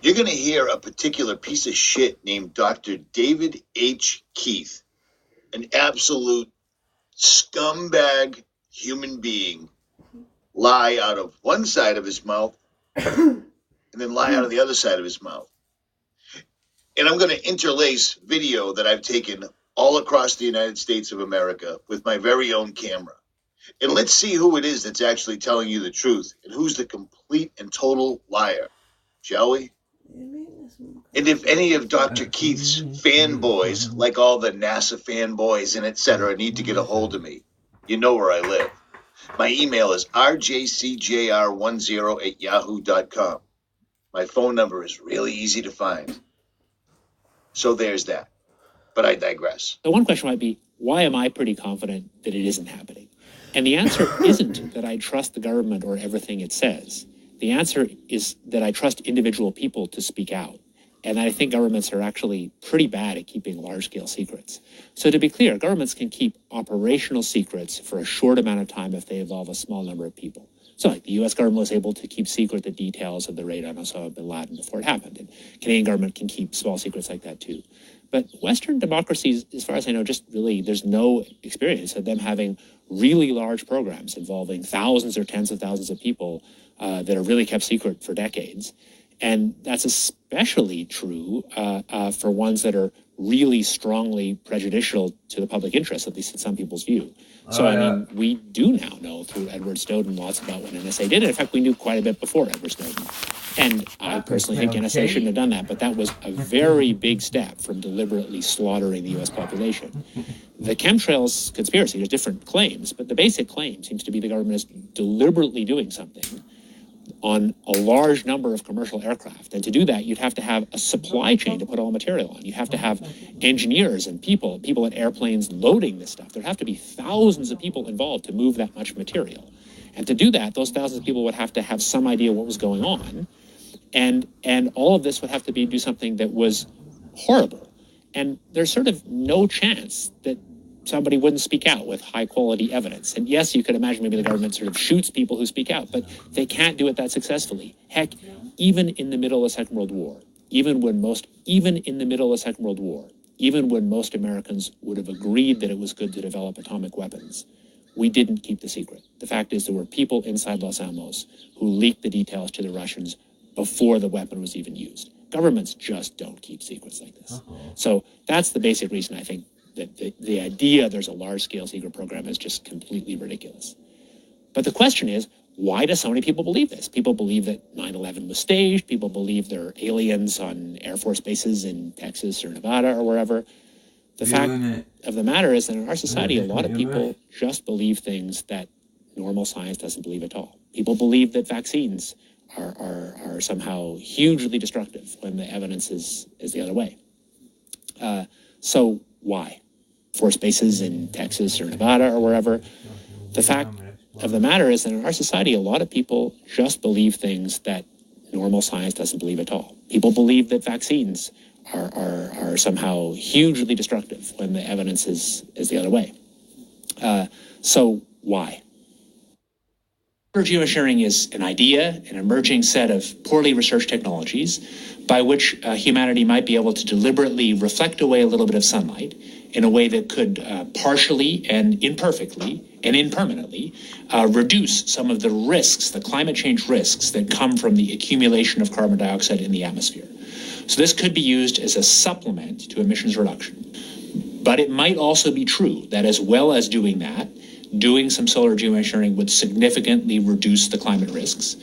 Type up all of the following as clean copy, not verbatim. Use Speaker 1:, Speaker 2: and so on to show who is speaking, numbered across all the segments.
Speaker 1: You're going to hear a particular piece of shit named Dr. David H. Keith, an absolute scumbag human being, lie out of one side of his mouth and then lie out of the other side of his mouth. And I'm going to interlace video that I've taken all across the United States of America with my very own camera. And let's see who it is that's actually telling you the truth and who's the complete and total liar, shall we? And if any of Dr. Keith's fanboys, like all the NASA fanboys and etc., need to get a hold of me, you know where I live. My email is rjcjr10@yahoo.com. My phone number is really easy to find. So there's that. But I digress.
Speaker 2: So one question might be, why am I pretty confident that it isn't happening? And the answer isn't that I trust the government or everything it says. The answer is that I trust individual people to speak out. And I think governments are actually pretty bad at keeping large-scale secrets. So to be clear, governments can keep operational secrets for a short amount of time if they involve a small number of people. So like the U.S. government was able to keep secret the details of the raid on Osama bin Laden before it happened. And Canadian government can keep small secrets like that too. But Western democracies, as far as I know, just really, there's no experience of them having really large programs involving thousands or tens of thousands of people that are really kept secret for decades. And that's especially true for ones that are really strongly prejudicial to the public interest, at least in some people's view. So, I mean, we do now know through Edward Snowden lots about what NSA did. In fact, we knew quite a bit before Edward Snowden. And I personally think NSA shouldn't have done that, but that was a very big step from deliberately slaughtering the U.S. population. The chemtrails conspiracy, there's different claims, but the basic claim seems to be the government is deliberately doing something on a large number of commercial aircraft. And to do that, you'd have to have a supply chain to put all the material on. You have to have engineers and people at airplanes loading this stuff. There'd have to be thousands of people involved to move that much material. And to do that, those thousands of people would have to have some idea what was going on. And all of this would have to do something that was horrible. And there's sort of no chance that somebody wouldn't speak out with high quality evidence. And yes, you could imagine maybe the government sort of shoots people who speak out, but they can't do it that successfully. Heck, even in the middle of the Second World War, even when most Americans would have agreed that it was good to develop atomic weapons, we didn't keep the secret. The fact is there were people inside Los Alamos who leaked the details to the Russians before the weapon was even used. Governments just don't keep secrets like this. So that's the basic reason I think that the idea there's a large-scale secret program is just completely ridiculous. But the question is, why do so many people believe this? People believe that 9/11 was staged. People believe there are aliens on Air Force bases in Texas or Nevada or wherever. The fact of the matter is that in our society, a lot of people just believe things that normal science doesn't believe at all. People believe that vaccines are somehow hugely destructive when the evidence is the other way. So why? Force bases in Texas or Nevada or wherever. The fact of the matter is that in our society, a lot of people just believe things that normal science doesn't believe at all. People believe that vaccines are somehow hugely destructive when the evidence is the other way. So why? Geoengineering is an idea, an emerging set of poorly researched technologies by which humanity might be able to deliberately reflect away a little bit of sunlight in a way that could partially and imperfectly and impermanently reduce some of the risks, the climate change risks that come from the accumulation of carbon dioxide in the atmosphere. So this could be used as a supplement to emissions reduction. But it might also be true that as well as doing that, doing some solar geoengineering would significantly reduce the climate risks,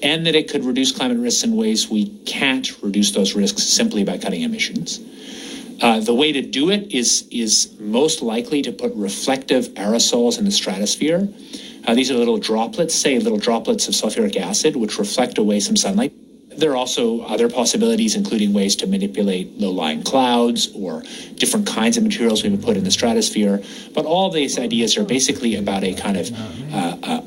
Speaker 2: and that it could reduce climate risks in ways we can't reduce those risks simply by cutting emissions. The way to do it is most likely to put reflective aerosols in the stratosphere. These are little droplets of sulfuric acid, which reflect away some sunlight. There are also other possibilities, including ways to manipulate low-lying clouds or different kinds of materials we would put in the stratosphere. But all these ideas are basically about a kind of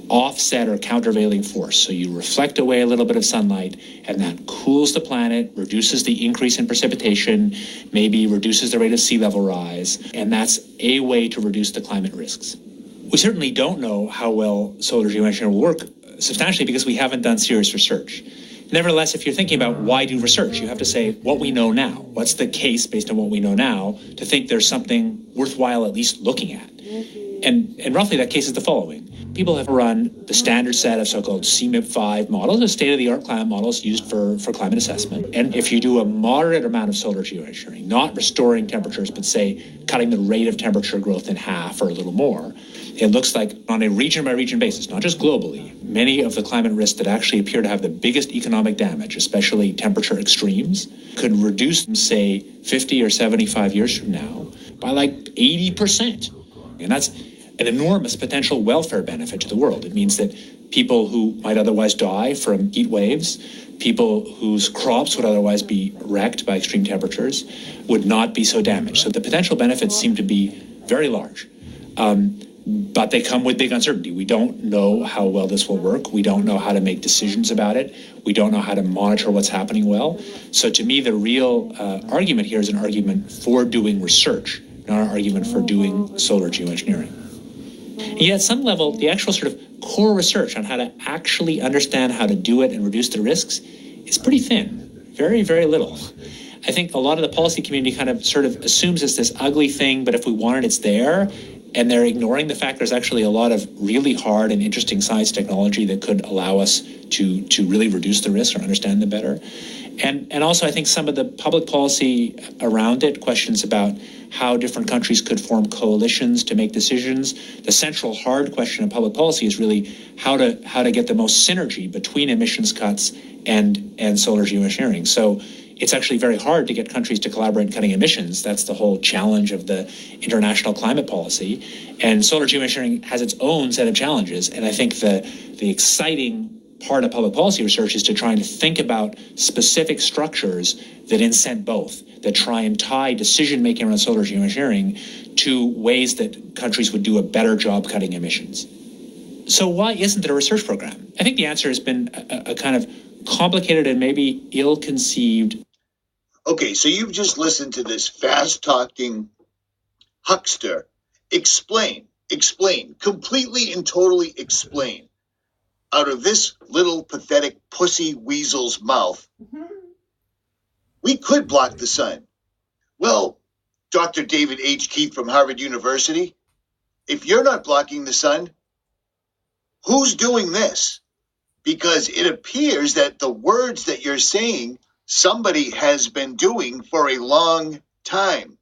Speaker 2: offset or countervailing force. So you reflect away a little bit of sunlight, and that cools the planet, reduces the increase in precipitation, maybe reduces the rate of sea level rise, and that's a way to reduce the climate risks. We certainly don't know how well solar geoengineering will work substantially because we haven't done serious research. Nevertheless, if you're thinking about why do research, you have to say what we know now. What's the case based on what we know now to think there's something worthwhile at least looking at? And roughly that case is the following. People have run the standard set of so-called CMIP-5 models, the state-of-the-art climate models used for climate assessment. And if you do a moderate amount of solar geoengineering, not restoring temperatures, but say cutting the rate of temperature growth in half or a little more, it looks like on a region-by-region basis, not just globally, many of the climate risks that actually appear to have the biggest economic damage, especially temperature extremes, could reduce, say, 50 or 75 years from now by like 80%. And that's an enormous potential welfare benefit to the world. It means that people who might otherwise die from heat waves, people whose crops would otherwise be wrecked by extreme temperatures, would not be so damaged. So the potential benefits seem to be very large. But they come with big uncertainty. We don't know how well this will work. We don't know how to make decisions about it. We don't know how to monitor what's happening well. So to me, the real argument here is an argument for doing research, not an argument for doing solar geoengineering. And yet at some level, the actual sort of core research on how to actually understand how to do it and reduce the risks is pretty thin, very, very little. I think a lot of the policy community kind of sort of assumes it's this ugly thing, but if we want it, it's there. And they're ignoring the fact there's actually a lot of really hard and interesting science technology that could allow us to really reduce the risk or understand them better. And also, I think some of the public policy around it, questions about how different countries could form coalitions to make decisions. The central hard question in public policy is really how to get the most synergy between emissions cuts and solar geoengineering. So it's actually very hard to get countries to collaborate in cutting emissions. That's the whole challenge of the international climate policy. And solar geoengineering has its own set of challenges. And I think the exciting part of public policy research is to try and think about specific structures that incent both, that try and tie decision-making around solar geoengineering to ways that countries would do a better job cutting emissions. So why isn't there a research program? I think the answer has been a kind of complicated and maybe ill-conceived.
Speaker 1: Okay, so you've just listened to this fast-talking huckster explain, completely and totally explain out of this little pathetic pussy weasel's mouth, we could block the sun. Well, Dr. David H. Keith from Harvard University, if you're not blocking the sun, who's doing this? Because it appears that the words that you're saying, somebody has been doing for a long time.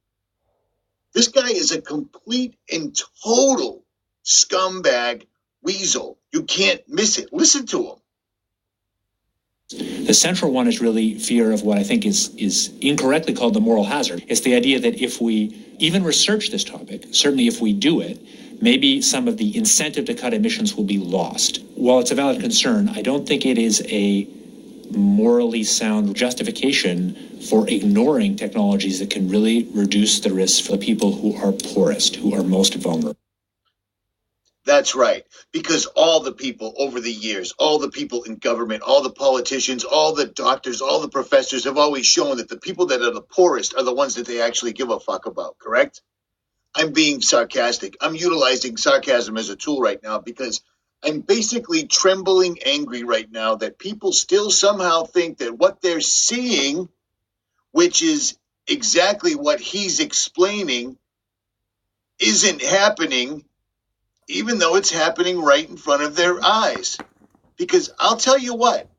Speaker 1: This guy is a complete and total scumbag weasel. You can't miss it. Listen to him.
Speaker 2: The central one is really fear of what I think is incorrectly called the moral hazard. It's the idea that if we even research this topic, certainly if we do it, maybe some of the incentive to cut emissions will be lost. While it's a valid concern, I don't think it is a morally sound justification for ignoring technologies that can really reduce the risks for the people who are poorest, who are most vulnerable.
Speaker 1: That's right, because all the people over the years, all the people in government, all the politicians, all the doctors, all the professors have always shown that the people that are the poorest are the ones that they actually give a fuck about, correct? I'm being sarcastic. I'm utilizing sarcasm as a tool right now because I'm basically trembling angry right now that people still somehow think that what they're seeing, which is exactly what he's explaining, isn't happening, even though it's happening right in front of their eyes. Because I'll tell you what,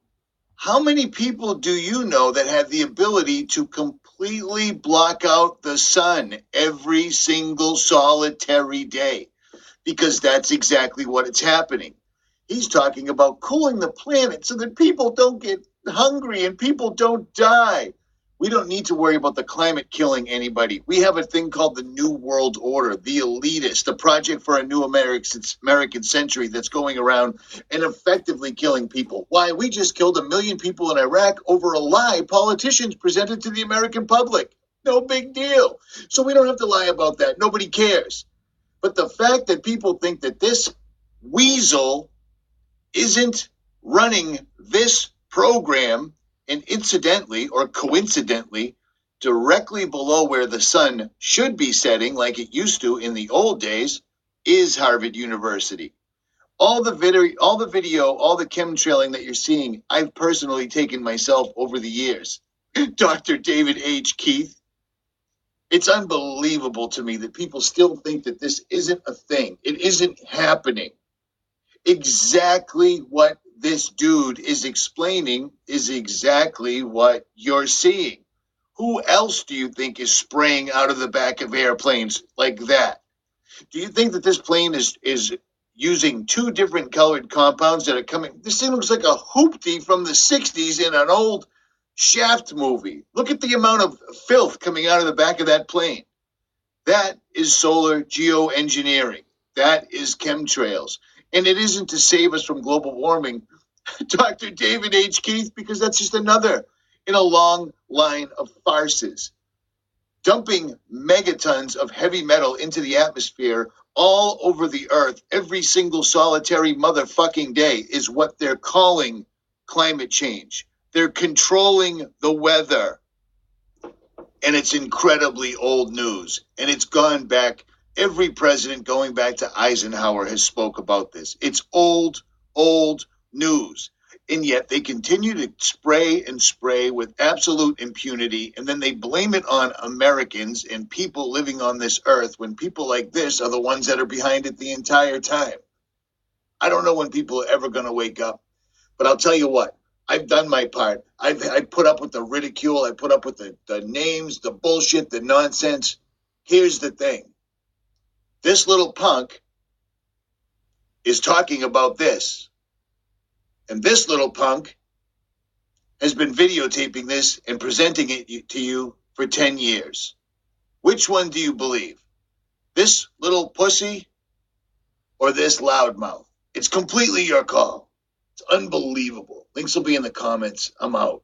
Speaker 1: how many people do you know that have the ability to completely block out the sun every single solitary day? Because that's exactly what it's happening. He's talking about cooling the planet so that people don't get hungry and people don't die. We don't need to worry about the climate killing anybody. We have a thing called the New World Order, the elitist, the project for a new American century that's going around and effectively killing people. Why? We just killed 1 million people in Iraq over a lie politicians presented to the American public. No big deal. So we don't have to lie about that. Nobody cares. But the fact that people think that this weasel isn't running this program, and incidentally or coincidentally, directly below where the sun should be setting like it used to in the old days, is Harvard University. All the video, all the chemtrailing that you're seeing, I've personally taken myself over the years. Dr. David H. Keith. It's unbelievable to me that people still think that this isn't a thing. It isn't happening. Exactly what this dude is explaining is exactly what you're seeing. Who else do you think is spraying out of the back of airplanes like that? Do you think that this plane is using two different colored compounds that are coming? This thing looks like a hoopty from the 60s in an old Shaft movie. Look at the amount of filth coming out of the back of that plane. That is solar geoengineering. That is chemtrails. And it isn't to save us from global warming, Dr. David H. Keith, because that's just another in a long line of farces. Dumping megatons of heavy metal into the atmosphere all over the earth every single solitary motherfucking day is what they're calling climate change. They're controlling the weather. And it's incredibly old news. And it's gone back. Every president going back to Eisenhower has spoke about this. It's old news. And yet they continue to spray and spray with absolute impunity. And then they blame it on Americans and people living on this earth when people like this are the ones that are behind it the entire time. I don't know when people are ever going to wake up. But I'll tell you what, I've done my part. I put up with the ridicule. I put up with the names, the bullshit, the nonsense. Here's the thing. This little punk is talking about this. And this little punk has been videotaping this and presenting it to you for 10 years. Which one do you believe? This little pussy or this loudmouth? It's completely your call. It's unbelievable. Links will be in the comments. I'm out.